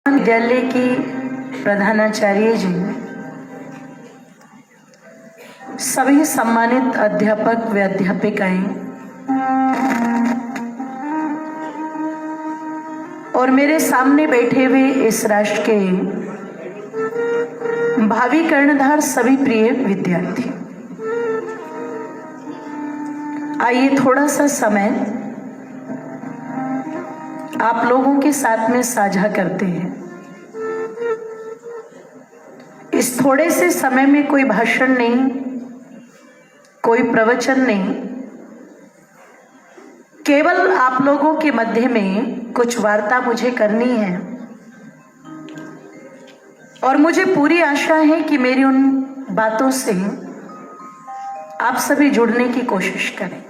विद्यालय की प्रधानाचार्य जी, सभी सम्मानित अध्यापक व अध्यापिकाएं और मेरे सामने बैठे हुए इस राष्ट्र के भावी कर्णधार सभी प्रिय विद्यार्थी, आइए थोड़ा सा समय आप लोगों के साथ में साझा करते हैं। इस थोड़े से समय में कोई भाषण नहीं, कोई प्रवचन नहीं, केवल आप लोगों के मध्य में कुछ वार्ता मुझे करनी है और मुझे पूरी आशा है कि मेरी उन बातों से आप सभी जुड़ने की कोशिश करेंगे।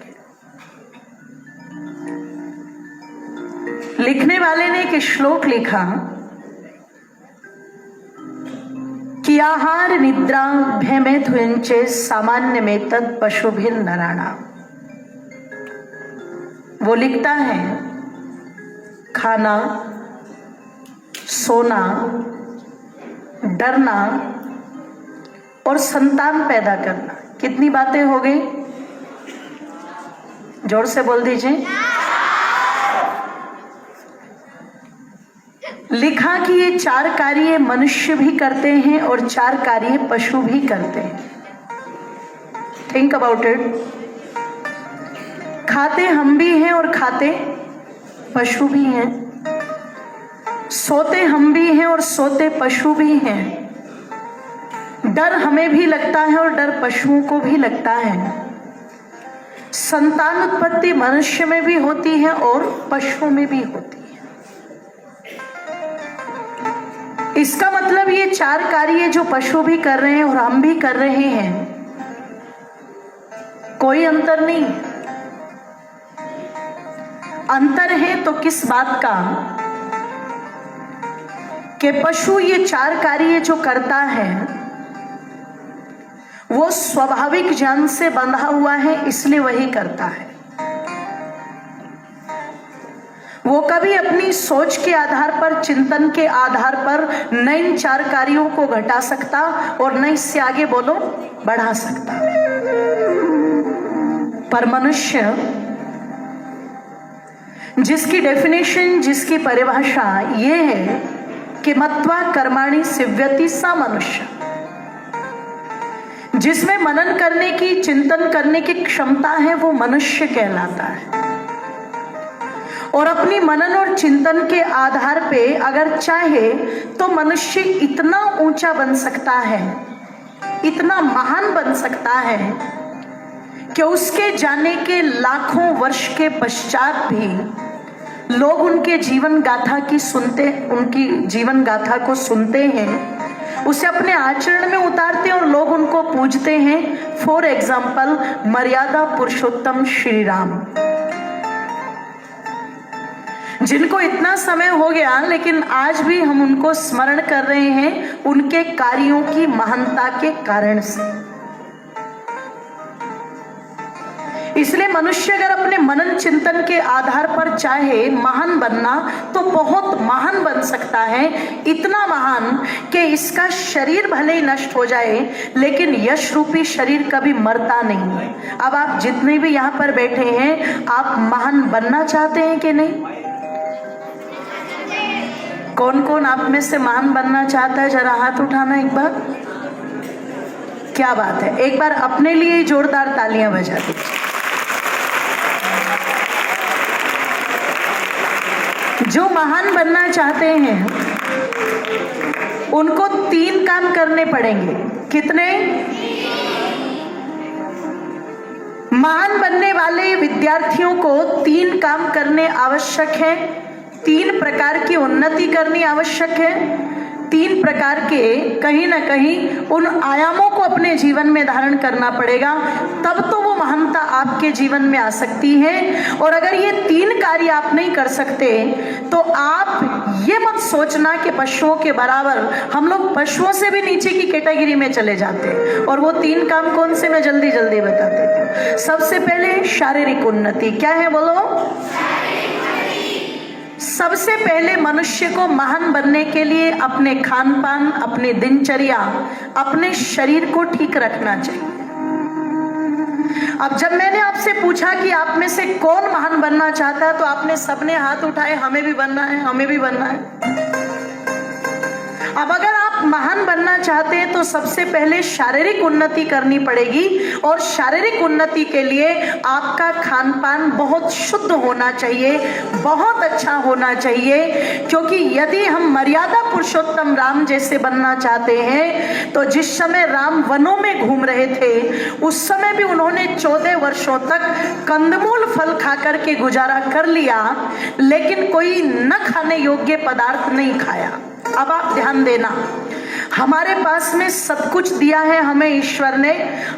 लिखने वाले ने एक श्लोक लिखा कि आहार निद्रा भयमेधुंचे सामान्य में तद पशुभिर नराणा। वो लिखता है खाना, सोना, डरना और संतान पैदा करना। कितनी बातें हो गई? जोर से बोल दीजिए। लिखा कि ये चार कार्य मनुष्य भी करते हैं और चार कार्य पशु भी करते हैं। Think about it. खाते हम भी हैं और खाते पशु भी हैं। सोते हम भी हैं और सोते पशु भी हैं। डर हमें भी लगता है और डर पशुओं को भी लगता है। संतान उत्पत्ति मनुष्य में भी होती है और पशुओं में भी होती है। इसका मतलब ये चार कार्य जो पशु भी कर रहे हैं और हम भी कर रहे हैं, कोई अंतर नहीं। अंतर है तो किस बात का कि पशु ये चार कार्य जो करता है वो स्वाभाविक जन्म से बंधा हुआ है, इसलिए वही करता है। वो कभी अपनी सोच के आधार पर, चिंतन के आधार पर न इन चार कार्यों को घटा सकता और न इससे आगे बोलो बढ़ा सकता। पर मनुष्य, जिसकी डेफिनेशन, जिसकी परिभाषा ये है कि मत्वा कर्माणि सिव्यति सा मनुष्य, जिसमें मनन करने की, चिंतन करने की क्षमता है, वो मनुष्य कहलाता है। और अपनी मनन और चिंतन के आधार पे अगर चाहे तो मनुष्य इतना ऊंचा बन सकता है, इतना महान बन सकता है कि उसके जाने के लाखों वर्ष के पश्चात भी लोग उनके जीवन गाथा की सुनते, उनकी जीवन गाथा को सुनते हैं, उसे अपने आचरण में उतारते हैं और लोग उनको पूजते हैं। फॉर एग्जाम्पल, मर्यादा पुरुषोत्तम श्री राम, जिनको इतना समय हो गया लेकिन आज भी हम उनको स्मरण कर रहे हैं उनके कार्यों की महानता के कारण से। इसलिए मनुष्य अगर अपने मनन चिंतन के आधार पर चाहे महान बनना तो बहुत महान बन सकता है। इतना महान कि इसका शरीर भले ही नष्ट हो जाए लेकिन यश रूपी शरीर कभी मरता नहीं है। अब आप जितने भी यहाँ पर बैठे हैं, आप महान बनना चाहते हैं कि नहीं? कौन कौन आप में से महान बनना चाहता है? जरा हाथ उठाना एक बार। क्या बात है, एक बार अपने लिए जोरदार तालियां बजा दीजिए। जो महान बनना चाहते हैं उनको 3 काम करने पड़ेंगे। कितने? महान बनने वाले विद्यार्थियों को 3 काम करने आवश्यक है। 3 प्रकार की उन्नति करनी आवश्यक है। 3 प्रकार के कहीं ना कहीं उन आयामों को अपने जीवन में धारण करना पड़ेगा, तब तो वो महानता आपके जीवन में आ सकती है। और अगर ये 3 कार्य आप नहीं कर सकते तो आप ये मत सोचना कि पशुओं के बराबर, हम लोग पशुओं से भी नीचे की कैटेगरी में चले जाते हैं। और वो 3 काम कौन से, मैं जल्दी जल्दी बता देती हूँ। सबसे पहले शारीरिक उन्नति। क्या है बोलो? सबसे पहले मनुष्य को महान बनने के लिए अपने खान पान, अपनी दिनचर्या, अपने शरीर को ठीक रखना चाहिए। अब जब मैंने आपसे पूछा कि आप में से कौन महान बनना चाहता है, तो आपने सबने हाथ उठाए, हमें भी बनना है, हमें भी बनना है। अब अगर आप महान बनना चाहते हैं तो सबसे पहले शारीरिक उन्नति करनी पड़ेगी, और शारीरिक उन्नति के लिए आपका खान पान बहुत शुद्ध होना चाहिए, बहुत अच्छा होना चाहिए। क्योंकि यदि हम मर्यादा पुरुषोत्तम राम जैसे बनना चाहते हैं, तो जिस समय राम वनों में घूम रहे थे उस समय भी उन्होंने 14 वर्षों तक कंदमूल फल खा करके गुजारा कर लिया, लेकिन कोई न खाने योग्य पदार्थ नहीं खाया। अब आप ध्यान देना, हमारे पास में सब कुछ दिया है हमें ईश्वर ने,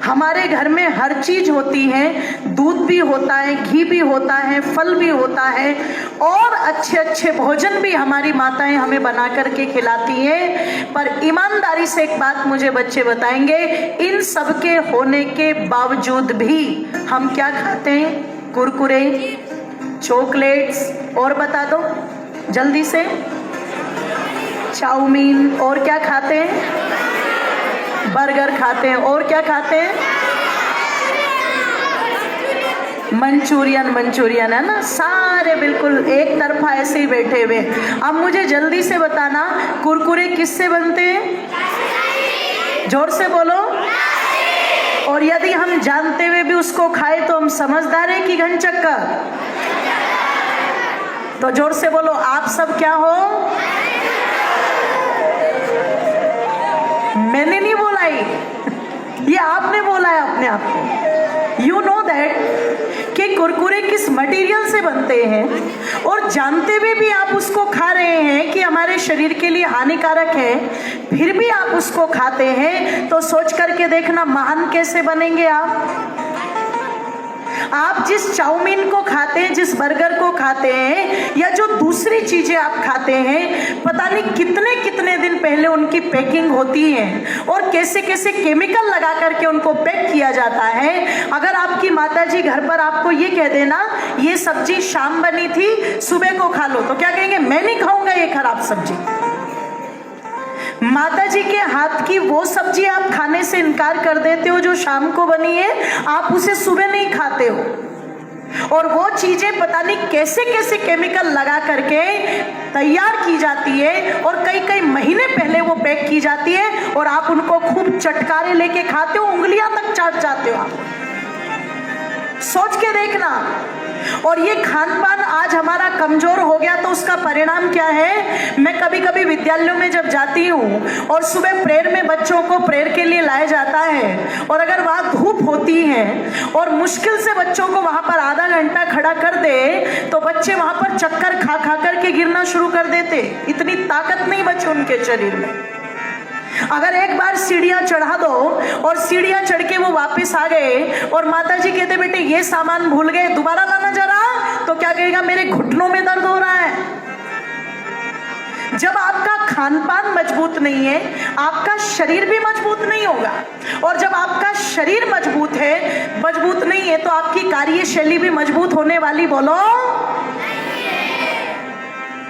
हमारे घर में हर चीज होती है, दूध भी होता है, घी भी होता है, फल भी होता है, और अच्छे अच्छे भोजन भी हमारी माताएं हमें बना करके खिलाती हैं। पर ईमानदारी से एक बात मुझे बच्चे बताएंगे, इन सब के होने के बावजूद भी हम क्या खाते हैं? कुरकुरे, चॉकलेट्स, और बता दो जल्दी से, चाउमीन, और क्या खाते हैं? बर्गर खाते हैं, और क्या खाते हैं? मंचूरियन है ना, सारे बिल्कुल एक तरफा ऐसे ही बैठे हुए। अब मुझे जल्दी से बताना, कुरकुरे किससे बनते हैं? जोर से बोलो। और यदि हम जानते हुए भी उसको खाए तो हम समझदार हैं कि घनचक्कर? तो जोर से बोलो, आप सब क्या हो? मैंने नहीं बोला, ये आपने बोला है अपने आप को। यू नो दैट कि कुरकुरे किस मटेरियल से बनते हैं, और जानते हुए भी आप उसको खा रहे हैं कि हमारे शरीर के लिए हानिकारक है, फिर भी आप उसको खाते हैं। तो सोच करके देखना, महान कैसे बनेंगे आप? आप जिस चाउमीन को खाते हैं, जिस बर्गर को खाते हैं, या जो दूसरी चीजें आप खाते हैं, पता नहीं कितने कितने दिन पहले उनकी पैकिंग होती है, और कैसे कैसे केमिकल लगा करके उनको पैक किया जाता है। अगर आपकी माताजी घर पर आपको ये कह देना, ये सब्जी शाम बनी थी, सुबह को खा लो, तो क्या कहेंगे? मैं नहीं खाऊंगा ये खराब सब्जी। माताजी के हाथ की वो सब्जी आप खाने से इनकार कर देते हो जो शाम को बनी है, आप उसे सुबह नहीं खाते हो, और वो चीजें पता नहीं कैसे कैसे केमिकल लगा करके तैयार की जाती है, और कई कई महीने पहले वो पैक की जाती है, और आप उनको खूब चटकारे लेके खाते हो, उंगलियां तक चाट जाते हो आप। सोच के देखना। और ये खान पान आज हमारा कमजोर हो गया, तो उसका परिणाम क्या है? मैं कभी कभी विद्यालयों में जब जाती हूँ और सुबह प्रेयर में बच्चों को प्रेयर के लिए लाया जाता है, और अगर वहाँ धूप होती है और मुश्किल से बच्चों को वहाँ पर आधा घंटा खड़ा कर दे, तो बच्चे वहाँ पर चक्कर खा खा करके गिरना शुरू कर देते। इतनी ताकत नहीं बचे उनके शरीर में। अगर एक बार सीढ़ियां चढ़ा दो और सीढ़ियां चढ़ के वो वापस आ गए, और माताजी कहते बेटे ये सामान भूल गए, दोबारा लाना जरा, तो क्या कहेगा? मेरे घुटनों में दर्द हो रहा है। जब आपका खान पान मजबूत नहीं है, आपका शरीर भी मजबूत नहीं होगा, और जब आपका शरीर मजबूत नहीं है, तो आपकी कार्यशैली भी मजबूत होने वाली, बोलो?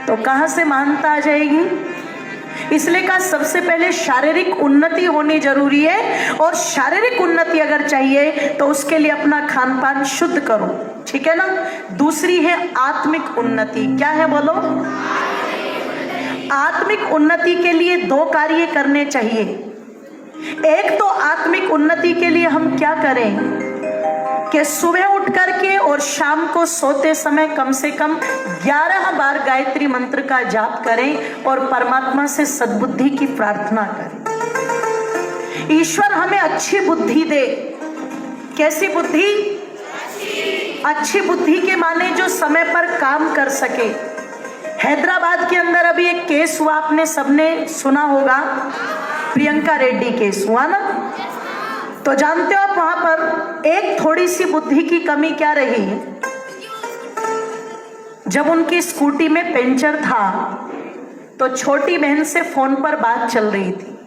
तो कहां से महानता आ जाएगी? इसलिए कहा सबसे पहले शारीरिक उन्नति होनी जरूरी है, और शारीरिक उन्नति अगर चाहिए तो उसके लिए अपना खान पान शुद्ध करो, ठीक है ना। दूसरी है आत्मिक उन्नति। क्या है बोलो? आत्मिक उन्नति के लिए दो कार्य करने चाहिए। एक तो आत्मिक उन्नति के लिए हम क्या करें कि सुबह उठ करके और शाम को सोते समय कम से कम 11 बार गायत्री मंत्र का जाप करें, और परमात्मा से सद्बुद्धि की प्रार्थना करें। ईश्वर हमें अच्छी बुद्धि दे। कैसी बुद्धि? अच्छी बुद्धि के माने जो समय पर काम कर सके। हैदराबाद के अंदर अभी एक केस हुआ, आपने सबने सुना होगा, प्रियंका रेड्डी केस हुआ ना। तो जानते हो आप वहां पर एक थोड़ी सी बुद्धि की कमी क्या रही? जब उनकी स्कूटी में पंचर था, तो छोटी बहन से फोन पर बात चल रही थी,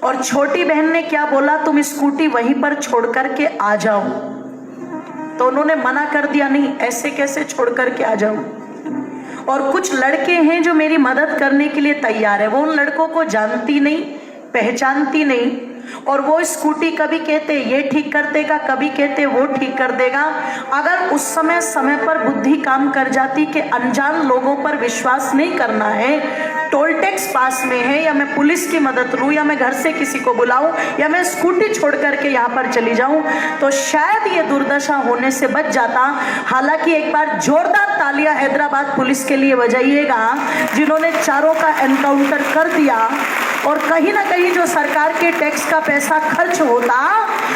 और छोटी बहन ने क्या बोला, तुम स्कूटी वहीं पर छोड़ करके आ जाओ। तो उन्होंने मना कर दिया, नहीं ऐसे कैसे छोड़ करके आ जाऊं। और कुछ लड़के हैं जो मेरी मदद करने के लिए तैयार है। वो उन लड़कों को जानती नहीं, पहचानती नहीं, और वो स्कूटी कभी कहते ये ठीक कर देगा, कभी कहते वो ठीक कर देगा। अगर उस समय पर बुद्धि काम कर जाती कि अनजान लोगों पर विश्वास नहीं करना है, टोल टैक्स पास में है, या मैं पुलिस की मदद लूं, या मैं घर से किसी को बुलाऊं, या मैं स्कूटी छोड़ करके यहाँ पर चली जाऊं, तो शायद ये दुर्दशा होने से बच जाता। हालांकि एक बार जोरदार तालियां हैदराबाद पुलिस के लिए बजाइएगा, जिन्होंने चारों का एनकाउंटर कर दिया। और कहीं ना कहीं जो सरकार के टैक्स का पैसा खर्च होता,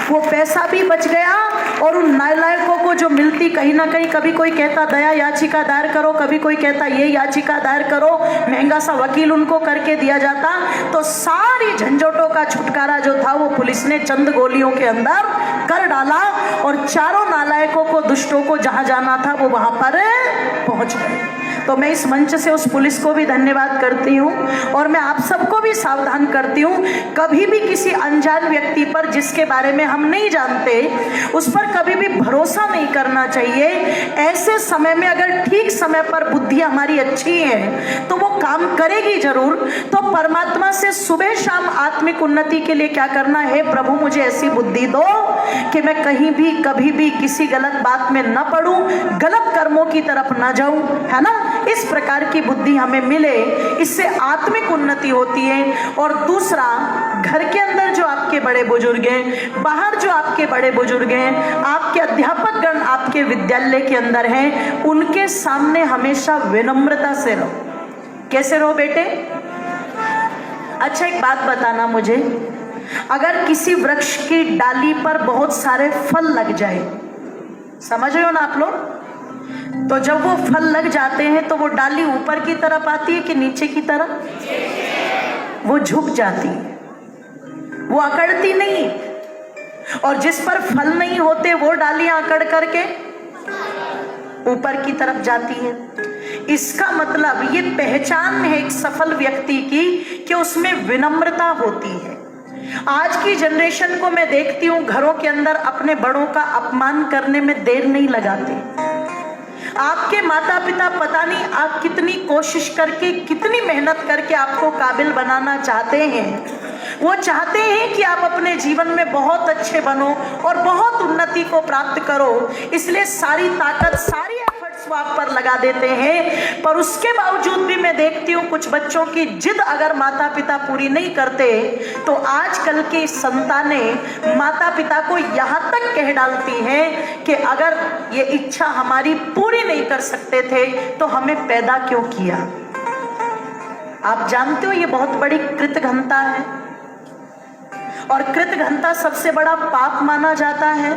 वो पैसा भी बच गया, और उन नालायकों को जो मिलती, कहीं ना कहीं कभी कोई कहता दया याचिका दायर करो, कभी कोई कहता ये याचिका दायर करो, महंगा सा वकील उनको करके दिया जाता, तो सारी झंझटों का छुटकारा जो था वो पुलिस ने चंद गोलियों के अंदर कर डाला, और चारों नालायकों को, दुष्टों को जहां जाना था वो वहां पर पहुंच गए। तो मैं इस मंच से उस पुलिस को भी धन्यवाद करती हूँ, और मैं आप सबको भी सावधान करती हूँ, कभी भी किसी अनजान व्यक्ति पर, जिसके बारे में हम नहीं जानते, उस पर कभी भी भरोसा नहीं करना चाहिए। ऐसे समय में अगर ठीक समय पर बुद्धि हमारी अच्छी है तो वो काम करेगी जरूर। तो परमात्मा से सुबह शाम आत्मिक उन्नति के लिए क्या करना है, प्रभु मुझे ऐसी बुद्धि दो कि मैं कहीं भी कभी भी किसी गलत बात में न पड़ूं, गलत कर्मों की तरफ न जाऊं, है ना। इस प्रकार की बुद्धि हमें मिले, इससे आत्मिक उन्नति होती है। और दूसरा, घर के अंदर जो आपके बड़े बुजुर्ग हैं, बाहर जो आपके बड़े बुजुर्ग हैं, आपके अध्यापक गण आपके विद्यालय के अंदर हैं, उनके सामने हमेशा विनम्रता से रहो। कैसे रहो बेटे? अच्छा, एक बात बताना मुझे, अगर किसी वृक्ष की डाली पर बहुत सारे फल लग जाए, समझ रहे हो ना आप लोग, तो जब वो फल लग जाते हैं तो वो डाली ऊपर की तरफ आती है कि नीचे की तरफ? वो झुक जाती है, वो अकड़ती नहीं। और जिस पर फल नहीं होते वो डालियां अकड़ करके ऊपर की तरफ जाती है। इसका मतलब ये पहचान है एक सफल व्यक्ति की कि उसमें विनम्रता होती है। आज की जनरेशन को मैं देखती हूँ, घरों के अंदर अपने बड़ों का अपमान करने में देर नहीं लगाते। आपके माता पिता पता नहीं आप कितनी कोशिश करके, कितनी मेहनत करके आपको काबिल बनाना चाहते हैं। वो चाहते हैं कि आप अपने जीवन में बहुत अच्छे बनो और बहुत उन्नति को प्राप्त करो, इसलिए सारी ताकत, सारी एफर्ट्स वो आप पर लगा देते हैं। पर उसके बावजूद भी मैं देखती हूँ कुछ बच्चों की जिद अगर माता पिता पूरी नहीं करते तो आजकल की संतानें माता पिता को यहाँ तक कह डालती हैं कि अगर ये इच्छा हमारी पूरी नहीं कर सकते थे तो हमें पैदा क्यों किया। आप जानते हो ये बहुत बड़ी कृतघ्नता है, और कृतघ्नता सबसे बड़ा पाप माना जाता है।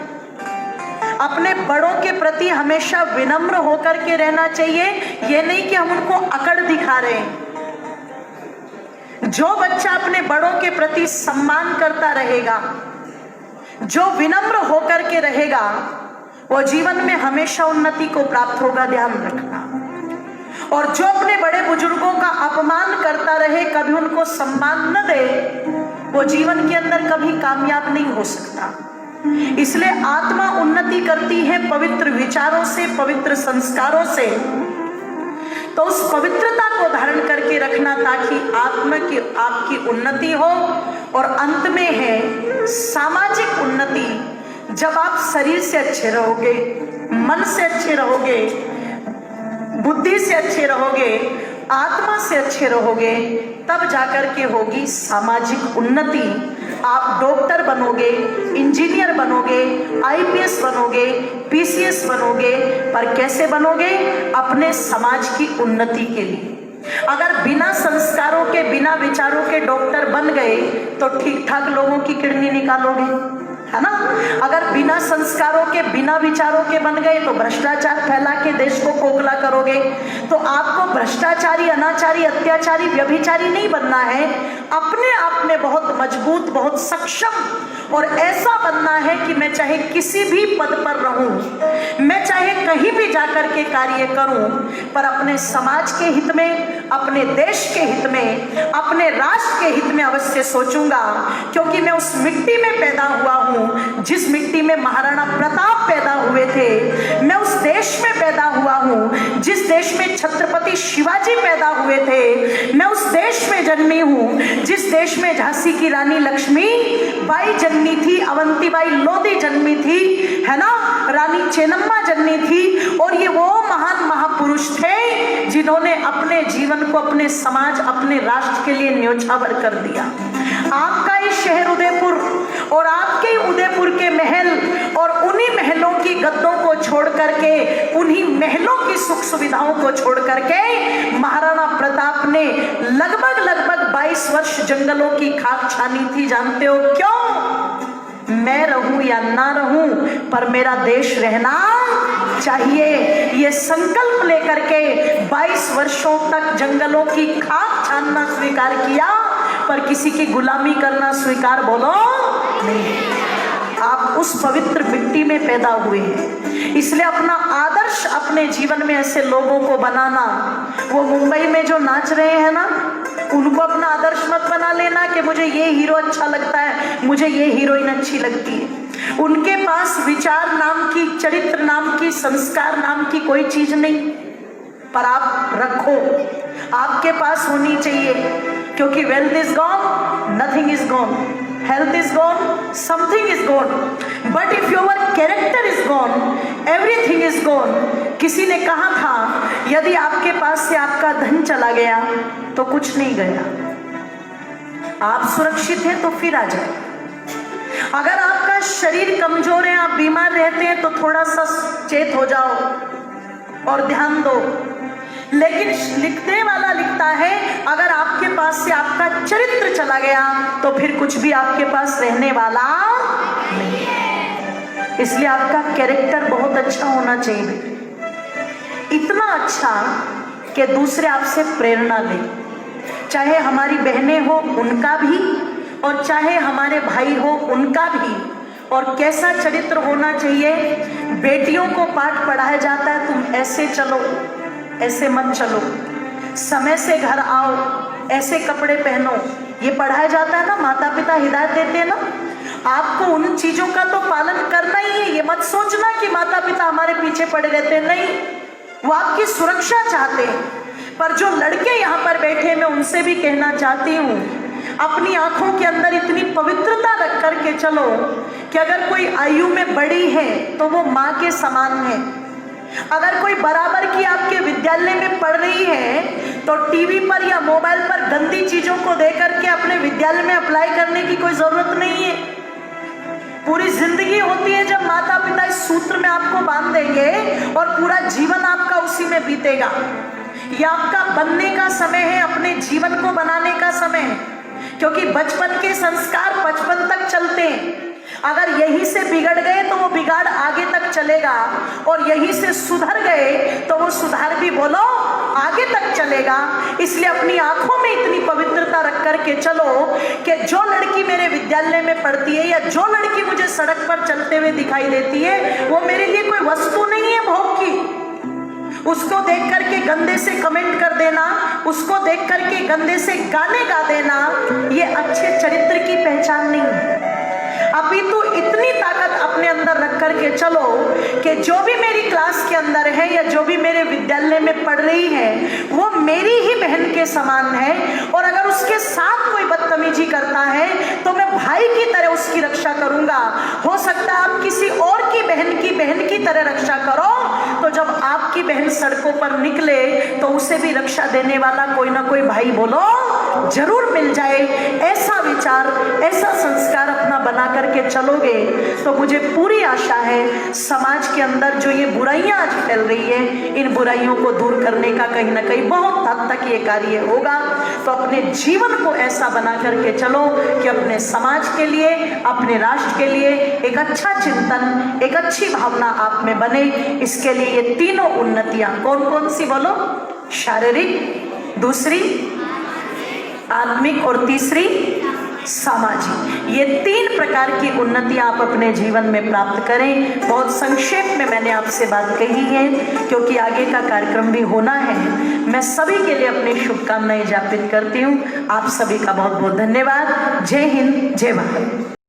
अपने बड़ों के प्रति हमेशा विनम्र होकर के रहना चाहिए, ये नहीं कि हम उनको अकड़ दिखा रहे हैं। जो बच्चा अपने बड़ों के प्रति सम्मान करता रहेगा, जो विनम्र होकर के रहेगा, वो जीवन में हमेशा उन्नति को प्राप्त होगा, ध्यान रखना। और जो अपने बड़े बुजुर्गों का अपमान करता रहे, कभी उनको सम्मान न दे, वो जीवन के अंदर कभी कामयाब नहीं हो सकता। इसलिए आत्मा उन्नति करती है पवित्र विचारों से, पवित्र संस्कारों से। तो उस पवित्रता को धारण करके रखना ताकि आत्मा की आपकी उन्नति हो। और अंत में है सामाजिक उन्नति। जब आप शरीर से अच्छे रहोगे, मन से अच्छे रहोगे, बुद्धि से अच्छे रहोगे, आत्मा से अच्छे रहोगे, तब जाकर के होगी सामाजिक उन्नति। आप डॉक्टर बनोगे, इंजीनियर बनोगे, आईपीएस बनोगे, पीसीएस बनोगे, पर कैसे बनोगे? अपने समाज की उन्नति के लिए। अगर बिना संस्कारों के, बिना विचारों के डॉक्टर बन गए तो ठीक ठाक लोगों की किडनी निकालोगे, है ना। अगर बिना संस्कारों के, बिना विचारों के बन गए तो भ्रष्टाचार फैला के देश को खोखला करोगे। तो आपको भ्रष्टाचारी, अनाचारी, अत्याचारी, व्यभिचारी नहीं बनना है। अपने आप में बहुत मजबूत, बहुत सक्षम और ऐसा बनना है कि मैं चाहे किसी भी पद पर रहूं, मैं चाहे कहीं भी जाकर के कार्य करूं, पर अपने समाज के हित में, अपने देश के हित में, अपने राष्ट्र के हित में अवश्य सोचूंगा, क्योंकि मैं उस मिट्टी में पैदा हुआ हूँ जिस मिट्टी में महाराणा प्रताप पैदा हुए थे। मैं उस देश में पैदा हुआ हूँ जिस देश में छत्रपति शिवाजी पैदा हुए थे। मैं उस देश में जन्मी हूँ जिस देश में झांसी की रानी लक्ष्मी बाई जन्मी थी, अवंतीबाई लोधी जन्मी थी, है ना, रानी चेन्नम्मा जन्मी थी। और ये वो महान महापुरुष थे जिन्होंने अपने जीवन को अपने समाज, अपने राष्ट्र के लिए न्योछावर कर दिया। आपका ही शहर उदयपुर और आपके उदयपुर के महल और उन्हीं महलों की गद्दों को छोड़ करके, उन्हीं महलों की सुख सुविधाओं को छोड़ करके महाराणा प्रताप ने लगभग 22 वर्ष जंगलों की खाक छानी थी। जानते हो क्यों? मैं रहूं या ना रहूं, पर मेरा देश रहना चाहिए। ये संकल्प लेकर के 22 वर्षों तक जंगलों की खाक छानना स्वीकार किया, पर किसी की गुलामी करना स्वीकार बोलो नहीं। आप उस पवित्र मिट्टी में पैदा हुए हैं, इसलिए अपना आदर्श अपने जीवन में ऐसे लोगों को बनाना। वो मुंबई में जो नाच रहे हैं ना, उनको अपना आदर्श मत बना लेना कि मुझे ये हीरो अच्छा लगता है, मुझे ये हीरोइन अच्छी लगती है। उनके पास विचार नाम की, चरित्र नाम की, संस्कार नाम की कोई चीज नहीं, पर आप रखो, आपके पास होनी चाहिए। क्योंकि wealth is gone, nothing is gone, health is gone, something is gone, but if your character is gone, everything is gone. किसी ने कहा था, यदि आपके पास से आपका धन चला गया तो कुछ नहीं गया। आप सुरक्षित हैं तो फिर आ जाए। अगर आपका शरीर कमजोर है, आप बीमार रहते हैं, तो थोड़ा सा चेत हो जाओ और ध्यान दो। लेकिन लिखने वाला लिखता है, अगर आपके पास से आपका चरित्र चला गया तो फिर कुछ भी आपके पास रहने वाला नहीं है। इसलिए आपका कैरेक्टर बहुत अच्छा होना चाहिए, इतना अच्छा कि दूसरे आपसे प्रेरणा लें। चाहे हमारी बहनें हो उनका भी, और चाहे हमारे भाई हो उनका भी। और कैसा चरित्र होना चाहिए? बेटियों को पाठ पढ़ाया जाता है, तुम ऐसे चलो, ऐसे मत चलो, समय से घर आओ, ऐसे कपड़े पहनो, ये पढ़ाया जाता है ना। माता पिता हिदायत देते हैं ना, आपको उन चीजों का तो पालन करना ही है। ये मत सोचना कि माता पिता हमारे पीछे पड़े रहते हैं, नहीं, वो आपकी सुरक्षा चाहते हैं। पर जो लड़के यहाँ पर बैठे, मैं उनसे भी कहना चाहती हूँ, अपनी आंखों के अंदर इतनी पवित्रता रख करके चलो कि अगर कोई आयु में बड़ी है तो वो माँ के समान है। अगर कोई बराबर की आपके विद्यालय में पढ़ रही है तो टीवी पर या मोबाइल पर गंदी चीजों को देख करके अपने विद्यालय में अप्लाई करने की कोई जरूरत नहीं है। पूरी जिंदगी होती है जब माता पिता इस सूत्र में आपको बांध देंगे और पूरा जीवन आपका उसी में बीतेगा। यह आपका बनने का समय है, अपने जीवन को बनाने का समय है, क्योंकि बचपन के संस्कार बचपन तक चलते हैं। अगर यहीं से बिगड़ गए तो वो बिगाड़ आगे तक चलेगा, और यहीं से सुधर गए तो वो सुधार भी बोलो आगे तक चलेगा। इसलिए अपनी आंखों में इतनी पवित्रता रख करके चलो कि जो लड़की मेरे विद्यालय में पढ़ती है या जो लड़की मुझे सड़क पर चलते हुए दिखाई देती है, वो मेरे लिए कोई वस्तु नहीं है भोग की। उसको देख करके गंदे से कमेंट कर देना, उसको देख करके गंदे से गाने गा देना, ये अच्छे चरित्र की पहचान नहीं है। अभी तो इतनी ताकत अपने अंदर रख करके चलो कि जो भी मेरी क्लास के अंदर है या जो भी मेरे विद्यालय में पढ़ रही है वो मेरी ही बहन के समान है, और अगर उसके साथ कोई बदतमीजी करता है तो मैं भाई की तरह उसकी रक्षा करूंगा। हो सकता है आप किसी और की बहन की तरह रक्षा करो, तो जब आपकी बहन सड़कों पर निकले तो उसे भी रक्षा देने वाला कोई ना कोई भाई बोलो जरूर मिल जाए। ऐसा विचार, ऐसा संस्कार अपना बना करके चलोगे तो मुझे पूरी आशा है समाज के अंदर जो ये बुराइयां आज फैल रही है, इन बुराइयों को दूर करने का कहीं ना कहीं बहुत हद तक ये कार्य होगा। तो अपने जीवन को ऐसा बना करके चलो कि अपने समाज के लिए, अपने राष्ट्र के लिए एक अच्छा चिंतन, एक अच्छी भावना आप में बने। इसके लिए ये तीनों उन्नतियां कौन कौन सी बोलो? शारीरिक, दूसरी आत्मिक, और तीसरी सामाजिक, ये 3 प्रकार की उन्नति आप अपने जीवन में प्राप्त करें। बहुत संक्षेप में मैंने आपसे बात कही है क्योंकि आगे का कार्यक्रम भी होना है। मैं सभी के लिए अपनी शुभकामनाएं ज्ञापित करती हूँ। आप सभी का बहुत बहुत धन्यवाद। जय हिंद, जय भारत।